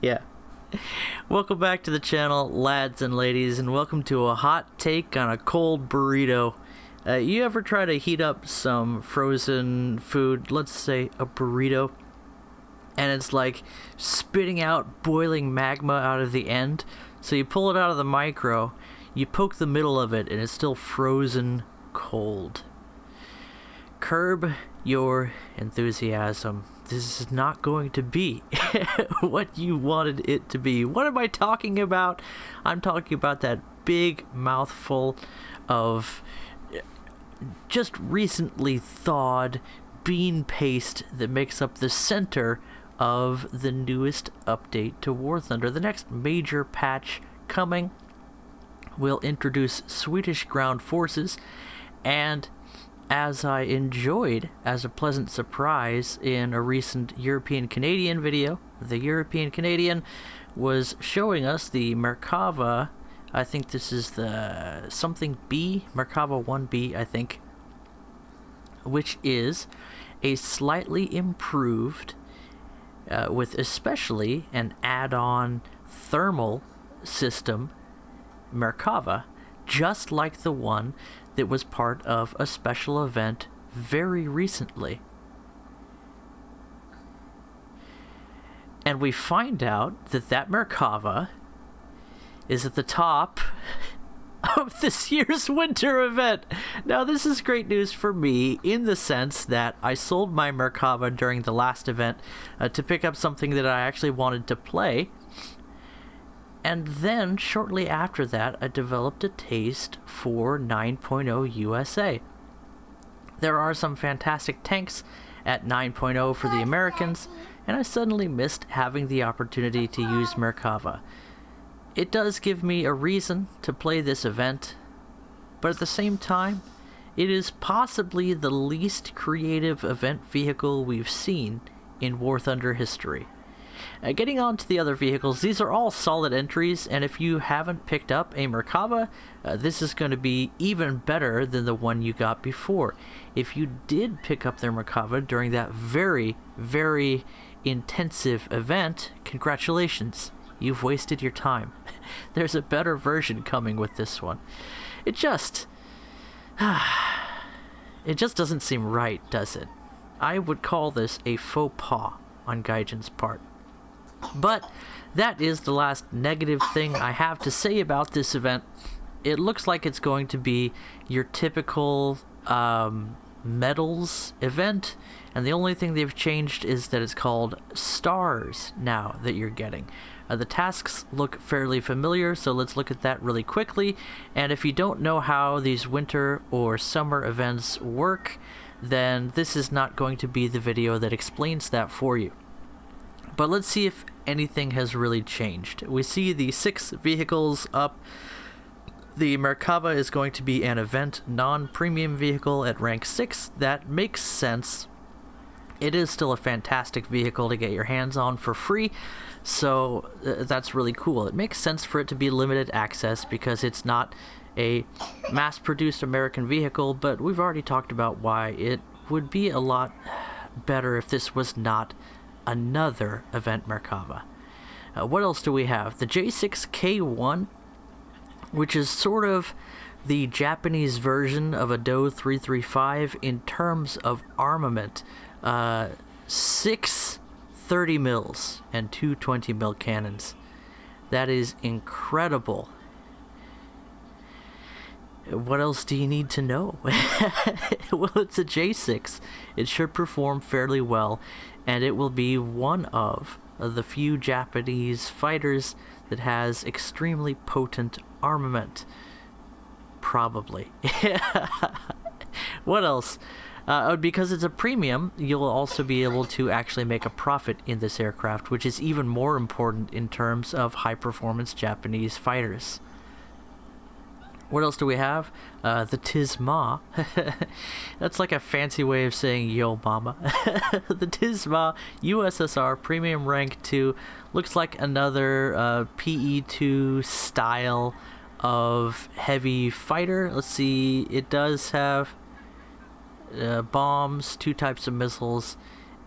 Yeah. Welcome back to the channel, lads and ladies, and welcome to a hot take on a cold burrito. You ever try to heat up some frozen food, let's say a burrito, and it's like spitting out boiling magma out of the end? So you pull it out of the micro, you poke the middle of it, and it's still frozen cold. Curb your enthusiasm. This is not going to be what you wanted it to be. What am I talking about? I'm talking about that big mouthful of just recently thawed bean paste that makes up the center of the newest update to War Thunder. The next major patch coming will introduce Swedish ground forces, and as I enjoyed as a pleasant surprise in a recent European-Canadian video, the European-Canadian was showing us the Merkava, I think this is the something B, Merkava 1B, I think, which is a slightly improved, with especially an add-on thermal system, Merkava, just like the one that was part of a special event very recently. And we find out that that Merkava is at the top of this year's winter event. Now, this is great news for me in the sense that I sold my Merkava during the last event to pick up something that I actually wanted to play. And then, shortly after that, I developed a taste for 9.0 USA. There are some fantastic tanks at 9.0 for the Americans, and I suddenly missed having the opportunity to use Merkava. It does give me a reason to play this event, but at the same time, it is possibly the least creative event vehicle we've seen in War Thunder history. Getting on to the other vehicles, these are all solid entries, and if you haven't picked up a Merkava, this is going to be even better than the one you got before. If you did pick up their Merkava during that very, very intensive event, congratulations, you've wasted your time. There's a better version coming with this one. It just doesn't seem right, does it? I would call this a faux pas on Gaijin's part. But that is the last negative thing I have to say about this event. It looks like it's going to be your typical medals event, and the only thing they've changed is that it's called stars now that you're getting. The tasks look fairly familiar, so let's look at that really quickly. And if you don't know how these winter or summer events work, then this is not going to be the video that explains that for you. But let's see if anything has really changed. We see the 6 vehicles up. The Merkava is going to be an event non-premium vehicle at rank 6. That makes sense. It is still a fantastic vehicle to get your hands on for free, so that's really cool. It makes sense for it to be limited access because it's not a mass-produced American vehicle, but we've already talked about why it would be a lot better if this was not another event Merkava. What else do we have? The J6K1, which is sort of the Japanese version of a Do 335 in terms of armament. 6 30 mils and 2 20 mil cannons. That is incredible. What else do you need to know? Well, it's a J6. It should perform fairly well, and it will be one of the few Japanese fighters that has extremely potent armament. Probably. What else? Because it's a premium, you'll also be able to actually make a profit in this aircraft, which is even more important in terms of high-performance Japanese fighters. What else do we have? The Tizma. That's like a fancy way of saying yo mama. The Tizma USSR Premium Rank 2 looks like another PE2 style of heavy fighter. Let's see, it does have bombs, 2 types of missiles,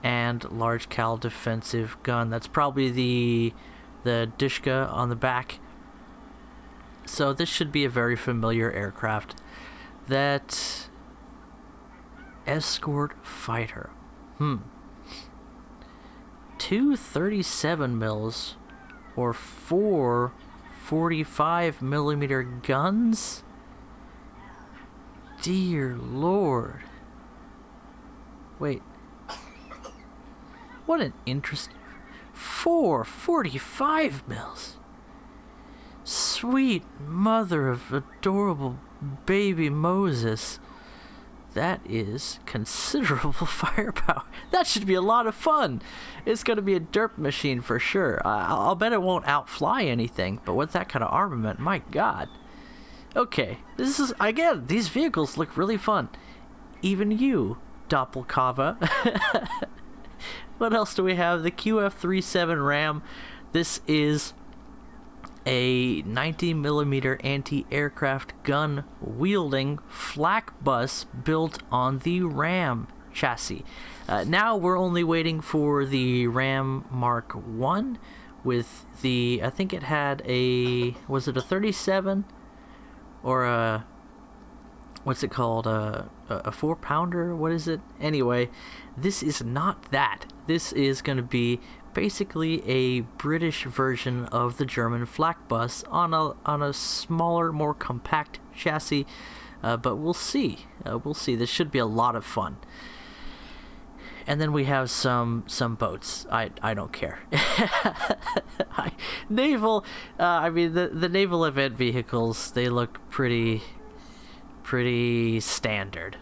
and large cal defensive gun. That's probably the Dishka on the back. So this should be a very familiar aircraft. That escort fighter. 2 37 mils or 4 45 millimeter guns? Dear Lord. Wait. What an interesting... 4 45 mils. Sweet mother of adorable baby Moses. That is considerable firepower. That should be a lot of fun. It's going to be a derp machine for sure. I'll bet it won't outfly anything, but with that kind of armament, my god. Okay, this is, again, these vehicles look really fun. Even you, Doppelkava. What else do we have? The QF-37 Ram. This is a 90mm anti-aircraft gun wielding flak bus built on the Ram chassis. Now we're only waiting for the Ram Mark 1 with the, I think it had a, was it a 37 or a, what's it called, a 4-pounder? What is it? Anyway, this is not that. This is going to be basically a British version of the German flak bus on a smaller, more compact chassis, but we'll see. We'll see. This should be a lot of fun. And then we have some boats. I don't care. Naval. I mean the naval event vehicles. They look pretty standard.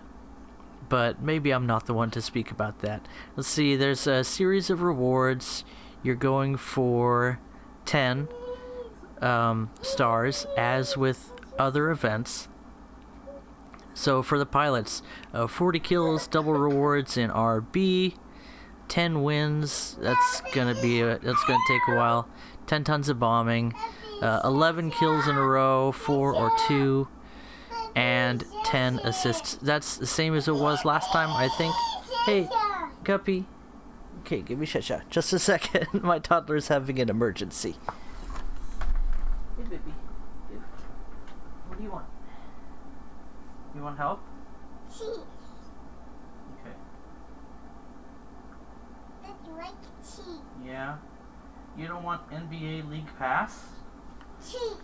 But maybe I'm not the one to speak about that. Let's see, there's a series of rewards. You're going for 10 stars, as with other events. So for the pilots, 40 kills, double rewards in RB, 10 wins. That's gonna take a while. 10 tons of bombing, 11 kills in a row, 4 or 2. And 10 assists. That's the same as it was last time, I think. Hey, Guppy. Okay, give me Shasha. Just a second. My toddler's having an emergency. Hey, baby. What do you want? You want help? Cheese. Okay. That's like cheese. Yeah. You don't want NBA League Pass? Cheese.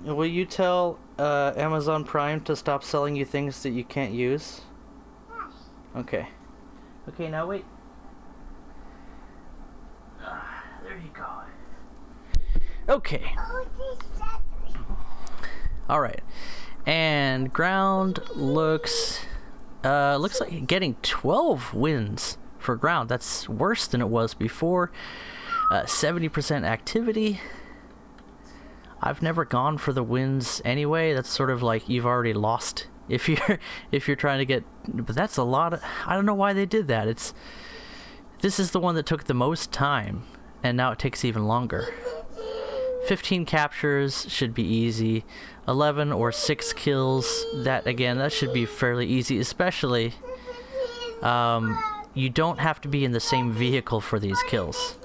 Will you tell Amazon Prime to stop selling you things that you can't use? Okay. Okay, now wait. There you go. Okay. Alright. And ground looks like getting 12 wins for ground. That's worse than it was before. 70% activity. I've never gone for the wins anyway. That's sort of like you've already lost if you're trying to get, but that's a lot of, I don't know why they did that. This is the one that took the most time and now it takes even longer. 15 captures should be easy. 11 or 6 kills, that should be fairly easy, especially you don't have to be in the same vehicle for these kills.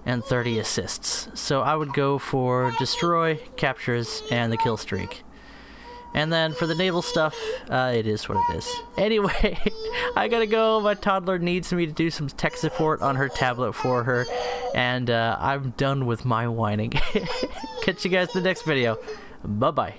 And 30 assists. So I would go for destroy, captures, and the kill streak. And then for the naval stuff, it is what it is. Anyway, I gotta go. My toddler needs me to do some tech support on her tablet for her. And I'm done with my whining. Catch you guys in the next video. Bye-bye.